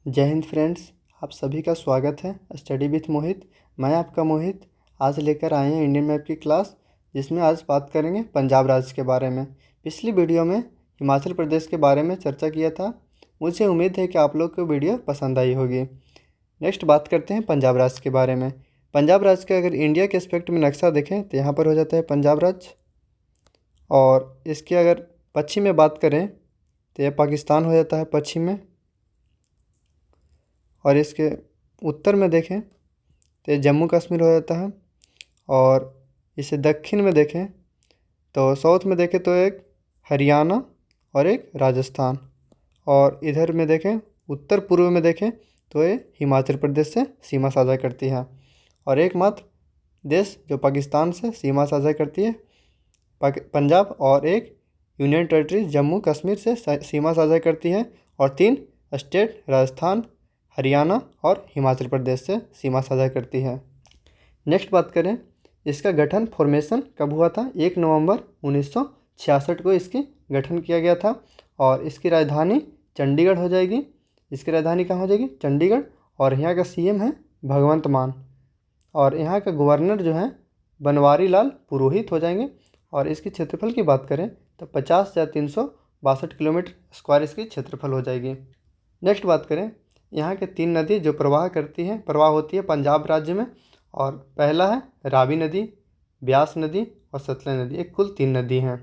जय हिंद फ्रेंड्स। आप सभी का स्वागत है स्टडी विथ मोहित। मैं आपका मोहित आज लेकर आए हैं इंडियन मैप की क्लास, जिसमें आज बात करेंगे पंजाब राज्य के बारे में। पिछली वीडियो में हिमाचल प्रदेश के बारे में चर्चा किया था। मुझे उम्मीद है कि आप लोग को वीडियो पसंद आई होगी। नेक्स्ट बात करते हैं पंजाब राज्य के बारे में। पंजाब राज्य का अगर इंडिया के एस्पेक्ट में नक्शा देखें तो यहाँ पर हो जाता है पंजाब राज्य, और इसके अगर पश्चिम में बात करें तो यह पाकिस्तान हो जाता है पश्चिम में, और इसके उत्तर में देखें तो जम्मू कश्मीर हो जाता है, और इसे दक्षिण में देखें तो साउथ में देखें तो एक हरियाणा और एक राजस्थान, और इधर में देखें उत्तर पूर्व में देखें तो ये हिमाचल प्रदेश से सीमा साझा करती है। और एकमात्र देश जो पाकिस्तान से सीमा साझा करती है पंजाब, और एक यूनियन टेरिटरी जम्मू कश्मीर से सीमा साझा करती है, और 3 स्टेट राजस्थान, हरियाणा और हिमाचल प्रदेश से सीमा साझा करती है। नेक्स्ट बात करें, इसका गठन फॉर्मेशन कब हुआ था? 1 नवंबर 1966 को इसकी गठन किया गया था, और इसकी राजधानी चंडीगढ़ हो जाएगी। इसकी राजधानी कहाँ हो जाएगी? चंडीगढ़। और यहाँ का सीएम है भगवंत मान, और यहाँ का गवर्नर जो है बनवारी लाल पुरोहित हो जाएंगे। और इसकी क्षेत्रफल की बात करें तो 50,362 किलोमीटर स्क्वायर इसकी क्षेत्रफल हो जाएगी। नेक्स्ट बात करें, यहाँ के 3 नदी जो प्रवाह होती है पंजाब राज्य में, और पहला है रावी नदी, ब्यास नदी और सतलज नदी। एक कुल 3 नदी हैं,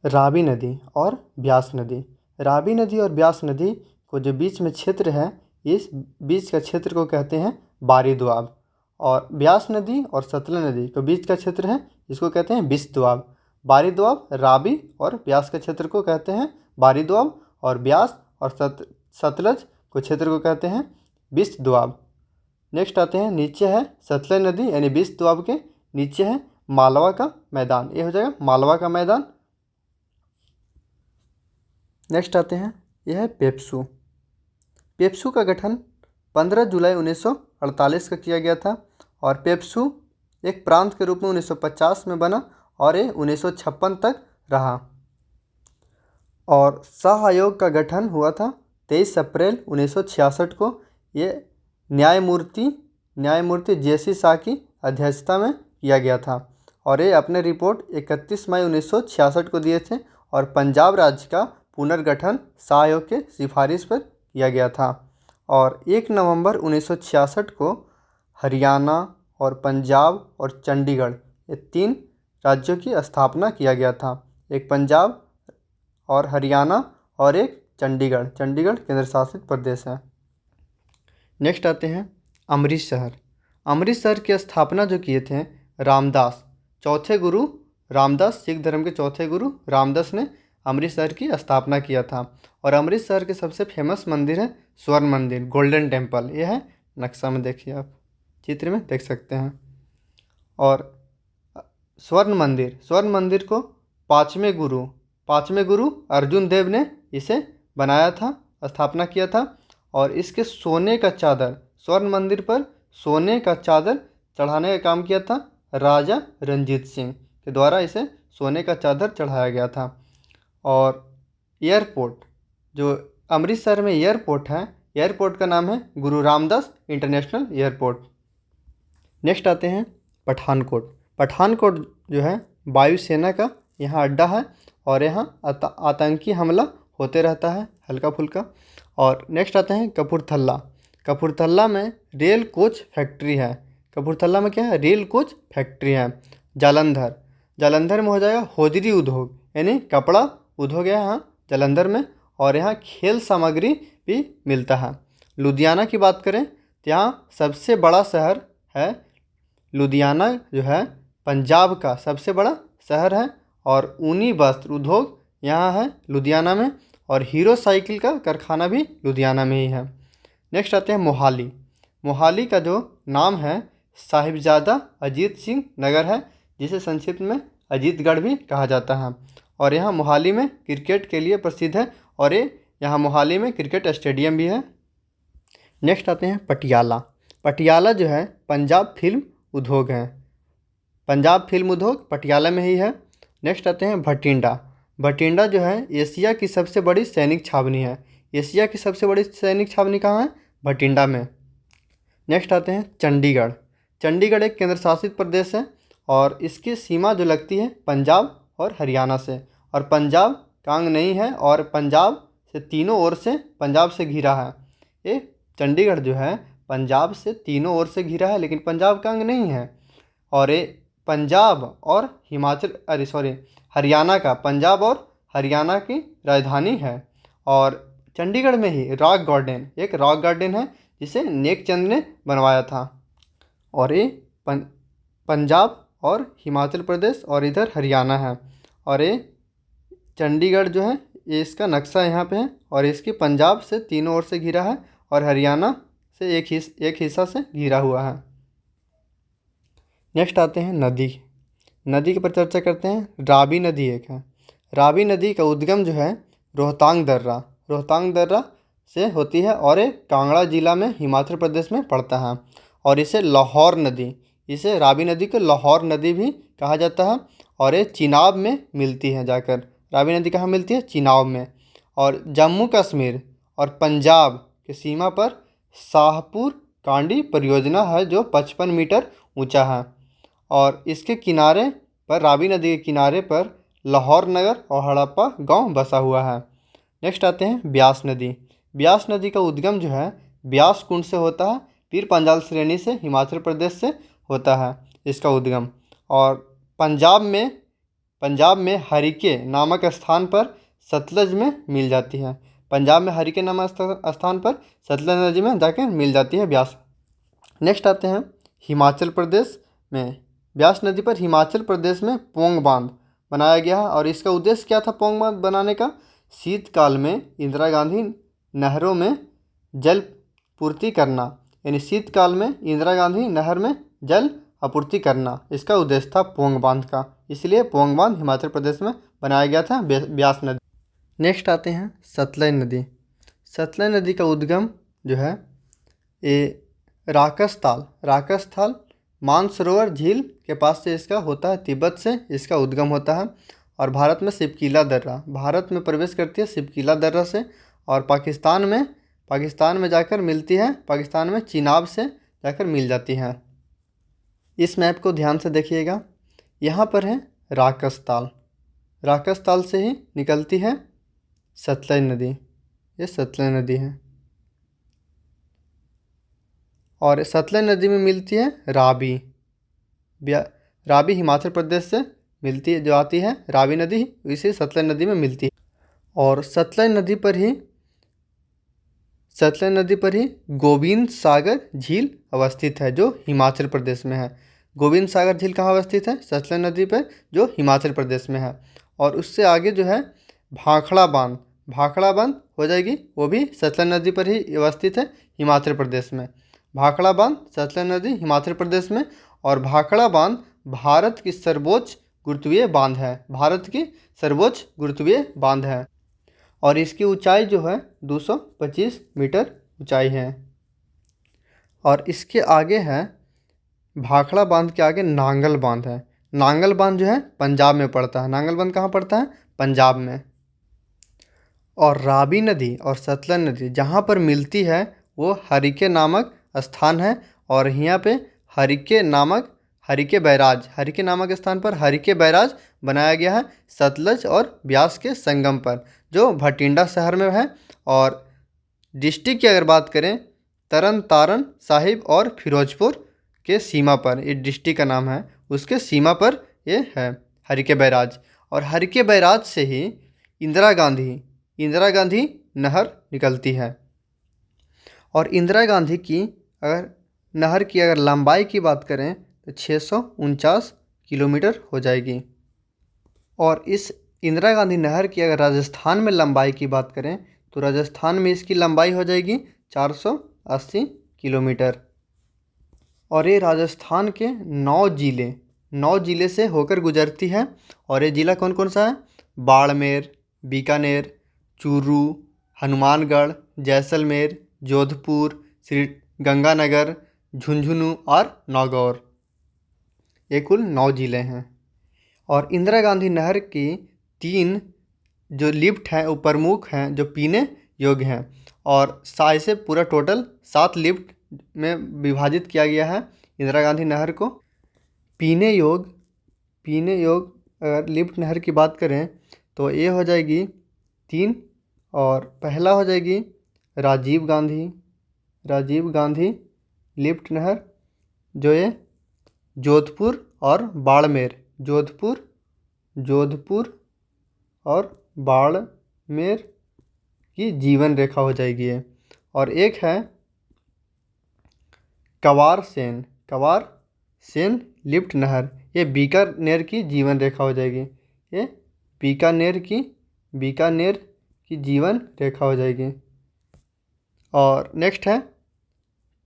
रावी नदी और ब्यास नदी। रावी नदी और ब्यास नदी को जो बीच में क्षेत्र है, इस बीच का क्षेत्र को कहते हैं बारी दोआब, और ब्यास नदी और सतलज नदी को बीच का क्षेत्र है, इसको कहते हैं बिस दोआब। बारी दोआब, रावी और ब्यास के क्षेत्र को कहते हैं बारी दोआब, और ब्यास और सतलज को क्षेत्र को कहते हैं बिस दोआब। नेक्स्ट आते हैं, नीचे है सतलज नदी यानी बिस दोआब के नीचे है मालवा का मैदान, ये हो जाएगा मालवा का मैदान। नेक्स्ट आते हैं, यह है पेप्सू। पेप्सू का गठन 15 जुलाई 1948 का किया गया था, और पेप्सू एक प्रांत के रूप में 1950 में बना, और ये 1956 तक रहा। और शाह आयोग का गठन हुआ था 23 अप्रैल 1966 को। ये न्यायमूर्ति जेसी शाह की अध्यक्षता में किया गया था, और ये अपने रिपोर्ट 31 मई 1966 को दिए थे, और पंजाब राज्य का पुनर्गठन शाह आयोग के सिफारिश पर किया गया था। और 1 नवंबर 1966 को हरियाणा और पंजाब और चंडीगढ़, ये 3 राज्यों की स्थापना किया गया था। एक पंजाब और हरियाणा और एक चंडीगढ़ केंद्र शासित प्रदेश है। नेक्स्ट आते हैं अमृतसर। अमृतसर की स्थापना जो किए थे रामदास, चौथे गुरु रामदास, सिख धर्म के चौथे गुरु रामदास ने अमृतसर की स्थापना किया था। और अमृतसर के सबसे फेमस मंदिर है स्वर्ण मंदिर, गोल्डन टेम्पल। यह है नक्शा में, देखिए आप चित्र में देख सकते हैं। और स्वर्ण मंदिर को पाँचवें गुरु अर्जुन देव ने इसे बनाया था, स्थापना किया था। और इसके सोने का चादर, स्वर्ण मंदिर पर सोने का चादर चढ़ाने का काम किया था राजा रंजीत सिंह के द्वारा, इसे सोने का चादर चढ़ाया गया था। और एयरपोर्ट, जो अमृतसर में एयरपोर्ट है, एयरपोर्ट का नाम है गुरु रामदास इंटरनेशनल एयरपोर्ट। नेक्स्ट आते हैं पठानकोट जो है वायुसेना का यहाँ अड्डा है, और यहाँ आतंकी हमला होते रहता है हल्का फुल्का। और नेक्स्ट आते हैं कपूरथला में रेल कोच फैक्ट्री है। कपूरथला में क्या है? रेल कोच फैक्ट्री है। जालंधर में हो जाएगा होजरी उद्योग, यानी कपड़ा उद्योग है यहाँ जालंधर में, और यहाँ खेल सामग्री भी मिलता है। लुधियाना की बात करें तो यहाँ सबसे बड़ा शहर है लुधियाना, जो है पंजाब का सबसे बड़ा शहर है, और ऊनी वस्त्र उद्योग यहाँ है लुधियाना में, और हीरो साइकिल का कारखाना भी लुधियाना में ही है। नेक्स्ट आते हैं मोहाली का जो नाम है साहिबजादा अजीत सिंह नगर है, जिसे संक्षिप्त में अजीतगढ़ भी कहा जाता है। और यहाँ मोहाली में क्रिकेट के लिए प्रसिद्ध है, और ये यहाँ मोहाली में क्रिकेट स्टेडियम भी है। नेक्स्ट आते हैं पटियाला जो है पंजाब फिल्म उद्योग है, पंजाब फिल्म उद्योग पटियाला में ही है। नेक्स्ट आते हैं भटिंडा जो है एशिया की सबसे बड़ी सैनिक छावनी है। एशिया की सबसे बड़ी सैनिक छावनी कहाँ है? भटिंडा में। नेक्स्ट आते हैं चंडीगढ़। चंडीगढ़ एक केंद्र शासित प्रदेश है और इसकी सीमा जो लगती है पंजाब और हरियाणा से, और पंजाब का अंग नहीं है और पंजाब से तीनों ओर से पंजाब से घिरा है। ये चंडीगढ़ जो है पंजाब से तीनों ओर से घिरा है लेकिन पंजाब का अंग नहीं है। और ये पंजाब और हरियाणा का, पंजाब और हरियाणा की राजधानी है। और चंडीगढ़ में ही रॉक गार्डन, एक रॉक गार्डन है जिसे नेक चंद ने बनवाया था। और ये पंजाब और हिमाचल प्रदेश और इधर हरियाणा है। और ये चंडीगढ़ जो है ये इसका नक्शा यहाँ पे है और इसकी पंजाब से तीनों ओर से घिरा है और हरियाणा से एक हिस्सा से घिरा हुआ है। नेक्स्ट आते हैं नदी। नदी के पर चर्चा करते हैं। रावी नदी एक है। रावी नदी का उद्गम जो है रोहतांग दर्रा से होती है और ये कांगड़ा जिला में हिमाचल प्रदेश में पड़ता है। और इसे रावी नदी को लाहौर नदी भी कहा जाता है। और ये चिनाब में मिलती है जाकर। रावी नदी कहाँ मिलती है? चिनाब में। और जम्मू कश्मीर और पंजाब की सीमा पर शाहपुर कांडी परियोजना है जो 55 मीटर ऊंचा है। और इसके किनारे पर, रावी नदी के किनारे पर लाहौर नगर और हड़प्पा गांव बसा हुआ है। नेक्स्ट आते हैं ब्यास नदी। ब्यास नदी का उद्गम जो है ब्यास कुंड से होता है। पीर पंजाल श्रेणी से हिमाचल प्रदेश से होता है इसका उद्गम। और पंजाब में हरिके नामक स्थान पर सतलज में मिल जाती है। पंजाब में हरिके नामक स्थान पर सतलज नदी में जाकर मिल जाती है ब्यास। नेक्स्ट आते हैं हिमाचल प्रदेश में। ब्यास नदी पर हिमाचल प्रदेश में पोंग बांध बनाया गया है। और इसका उद्देश्य क्या था पोंग बांध बनाने का? शीतकाल में इंदिरा गांधी नहरों में जल पूर्ति करना, यानी शीतकाल में इंदिरा गांधी नहर में जल आपूर्ति करना, इसका उद्देश्य था पोंग बांध का। इसलिए पोंग बांध हिमाचल प्रदेश में बनाया गया था ब्यास नदी। नेक्स्ट आते हैं सतलज नदी। सतलज नदी का उद्गम जो है ये राकसताल मानसरोवर झील के पास से इसका होता है। तिब्बत से इसका उद्गम होता है। और भारत में भारत में प्रवेश करती है सिपकीला दर्रा से। और पाकिस्तान में जाकर मिलती है, पाकिस्तान में चिनाब से जाकर मिल जाती है। इस मैप को ध्यान से देखिएगा। यहाँ पर है राकसताल से ही निकलती है सतलज नदी। ये सतलज नदी है। और सतलज नदी में मिलती है रावी हिमाचल प्रदेश से मिलती है, जो आती है रावी नदी इसी सतलज नदी में मिलती है। और सतलज नदी पर ही गोविंद सागर झील अवस्थित है जो हिमाचल प्रदेश में है। गोविंद सागर झील कहाँ अवस्थित है? सतलज नदी पर, जो हिमाचल प्रदेश में है। और उससे आगे जो है भाखड़ा बांध हो जाएगी, वो भी सतलज नदी पर ही अवस्थित है हिमाचल प्रदेश में। भाखड़ा बांध सतलज नदी हिमाचल प्रदेश में। और भाखड़ा बांध भारत की सर्वोच्च गुरुत्वीय बांध है। और इसकी ऊंचाई जो है 225 मीटर ऊंचाई है। और इसके आगे है, भाखड़ा बांध के आगे नांगल बांध है। नांगल बांध जो है पंजाब में पड़ता है। नांगल बांध कहाँ पड़ता है? पंजाब में। और रावी नदी और सतलज नदी जहाँ पर मिलती है वो हरिके नामक स्थान है। और यहाँ पे हरिके नामक स्थान पर हरिके बैराज बनाया गया है सतलज और ब्यास के संगम पर, जो भटिंडा शहर में है। और डिस्ट्रिक्ट की अगर बात करें, तरन तारन साहिब और फिरोजपुर के सीमा पर, ये डिस्ट्रिक्ट का नाम है, उसके सीमा पर ये है हरिके बैराज। और हरिके बैराज से ही इंदिरा गांधी नहर निकलती है। और इंदिरा गांधी की नहर की अगर लंबाई की बात करें तो 649 किलोमीटर हो जाएगी। और इस इंदिरा गांधी नहर की अगर राजस्थान में लंबाई की बात करें तो राजस्थान में इसकी लंबाई हो जाएगी 480 किलोमीटर। और ये राजस्थान के 9 ज़िले से होकर गुजरती है। और ये ज़िला कौन कौन सा है? बाड़मेर, बीकानेर, चूरू, हनुमानगढ़, जैसलमेर, जोधपुर, श्री गंगानगर, झुंझुनू और नागौर। ये कुल 9 ज़िले हैं। और इंदिरा गांधी नहर की 3 जो लिफ्ट हैं वो प्रमुख हैं जो पीने योग्य हैं और इसे पूरा टोटल 7 लिफ्ट में विभाजित किया गया है इंदिरा गांधी नहर को। पीने योग अगर लिफ्ट नहर की बात करें तो ये हो जाएगी 3 और पहला हो जाएगी राजीव गांधी लिफ्ट नहर जो ये जोधपुर और बाड़मेर की जीवन रेखा हो जाएगी ये। और एक है कवार सेन लिफ्ट नहर, ये बीकानेर की जीवन रेखा हो जाएगी। ये बीकानेर की जीवन रेखा हो जाएगी। और नेक्स्ट है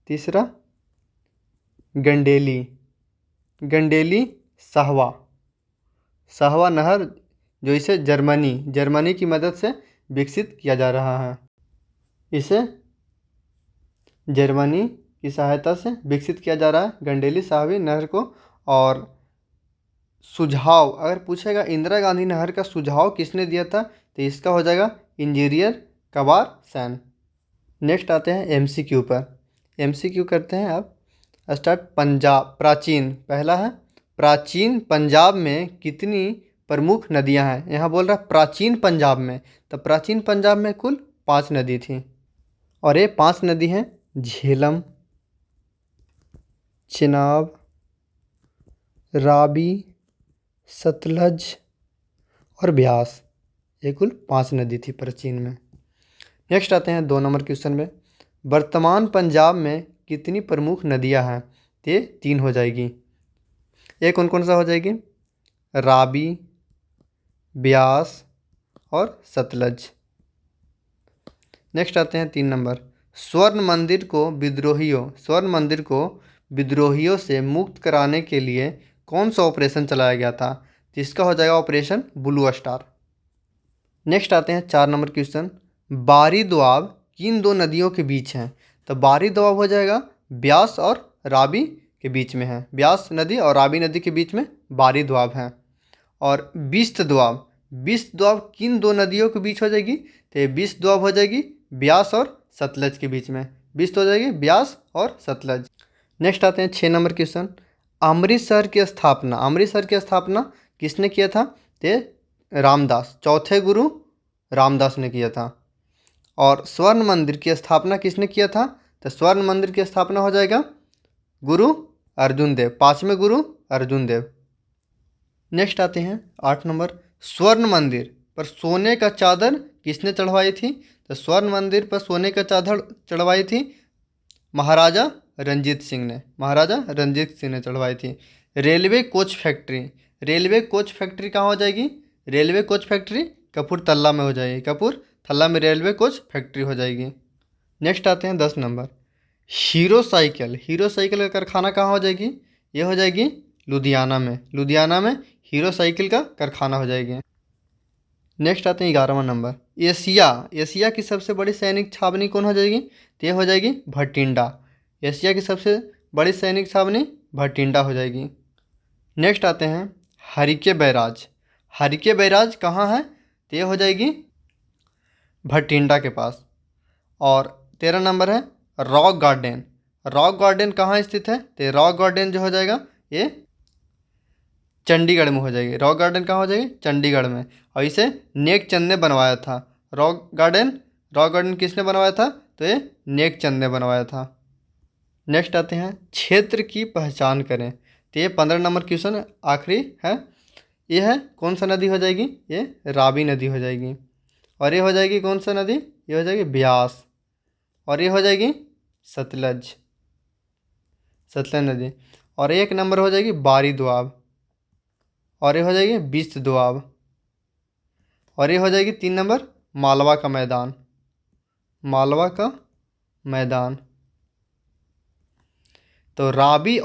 तीसरा गंडेली साहवा नहर जो इसे जर्मनी की मदद से विकसित किया जा रहा है। इसे जर्मनी की सहायता से विकसित किया जा रहा है गंडेली साहवी नहर को। और सुझाव अगर पूछेगा इंदिरा गांधी नहर का सुझाव किसने दिया था तो इसका हो जाएगा इंजीनियर कवार सेन। नेक्स्ट आते हैं एमसीक्यू पर। एमसीक्यू करते हैं आप स्टार्ट। पहला है प्राचीन पंजाब में कितनी प्रमुख नदियां हैं। यहाँ बोल रहा है प्राचीन पंजाब में, तो प्राचीन पंजाब में कुल 5 नदी थी और ये 5 नदी हैं झेलम, चिनाब, रावी, सतलज और ब्यास। ये कुल 5 नदी थी प्राचीन में। नेक्स्ट आते हैं 2 नंबर क्वेश्चन में। वर्तमान पंजाब में कितनी प्रमुख नदियां हैं। ये 3 हो जाएगी। ये कौन कौन सा हो जाएगी रावी, ब्यास और सतलज। नेक्स्ट आते हैं 3 नंबर। स्वर्ण मंदिर को विद्रोहियों से मुक्त कराने के लिए कौन सा ऑपरेशन चलाया गया था। जिसका हो जाएगा ऑपरेशन ब्लू स्टार। नेक्स्ट आते हैं 4 नंबर क्वेश्चन। बारी दोआब किन 2 नदियों के बीच हैं। तो बारी दोआब हो जाएगा ब्यास और रावी के बीच में है। ब्यास नदी और रावी नदी के बीच में बारी दोआब है। और बिस्त दोआब किन 2 नदियों के बीच हो जाएगी। तो ये बिस्त दोआब हो जाएगी ब्यास और सतलज के बीच में। बिस्त हो जाएगी ब्यास और सतलज। नेक्स्ट आते हैं 6 नंबर क्वेश्चन। अमृतसर की स्थापना किसने किया था। तो रामदास, चौथे गुरु रामदास ने किया था। और स्वर्ण मंदिर की स्थापना किसने किया था। तो स्वर्ण मंदिर की स्थापना हो जाएगा गुरु अर्जुन देव, 5वें गुरु अर्जुन देव। नेक्स्ट आते हैं 8 नंबर। स्वर्ण मंदिर पर सोने का चादर किसने चढ़वाई थी। तो स्वर्ण मंदिर पर सोने का चादर चढ़वाई थी महाराजा रंजीत सिंह ने चढ़वाई थी। रेलवे कोच फैक्ट्री कहाँ हो जाएगी। रेलवे कोच फैक्ट्री कपूरथला में हो जाएगी। कपूरथला में रेलवे कोच फैक्ट्री हो जाएगी। नेक्स्ट आते हैं 10 नंबर। हीरो साइकिल का कारखाना कहाँ हो जाएगी। ये हो जाएगी लुधियाना में हीरो साइकिल का कारखाना हो जाएगी। नेक्स्ट आते हैं 11वां नंबर। एशिया की सबसे बड़ी सैनिक छावनी कौन हो जाएगी। तो ये हो जाएगी भटिंडा। एशिया की सबसे बड़ी सैनिक छावनी भटिंडा हो जाएगी। नेक्स्ट आते हैं हरिके बैराज कहाँ है। तो ये हो जाएगी भटिंडा के पास। और 13 नंबर है रॉक गार्डन कहाँ स्थित है। तो रॉक गार्डन जो हो जाएगा ये चंडीगढ़ में हो जाएगी। रॉक गार्डन कहाँ हो जाएगी चंडीगढ़ में। और इसे नेक चंद ने बनवाया था। रॉक गार्डन किसने बनवाया था। तो ये नेक चंद ने बनवाया था। नेक्स्ट आते हैं क्षेत्र की पहचान करें। तो ये 15 नंबर क्वेश्चन आखिरी है। ये है कौन सा नदी हो जाएगी। ये रावी नदी हो जाएगी। और ये हो जाएगी कौन सा नदी। ये हो जाएगी ब्यास। और ये हो जाएगी सतलज नदी। और 1 नंबर हो जाएगी बारी दोआब। और ये हो जाएगी बिस्त दोआब। और ये हो जाएगी 3 नंबर मालवा का मैदान। तो रावी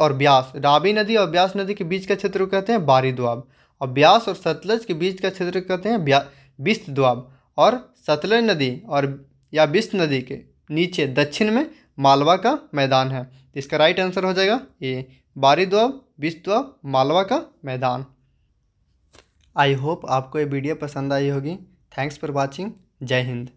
नदी और ब्यास नदी के बीच का क्षेत्र को कहते हैं बारी दोआब। और ब्यास और सतलज के बीच का क्षेत्र को कहते हैं बिस्त दोआब। और सतलज नदी या बिस्त नदी के नीचे दक्षिण में मालवा का मैदान है। तो इसका राइट आंसर हो जाएगा ये बारी दोआब, बिस्त दोआब, मालवा का मैदान। आई होप आपको ये वीडियो पसंद आई होगी। Thanks for watching. जय हिंद।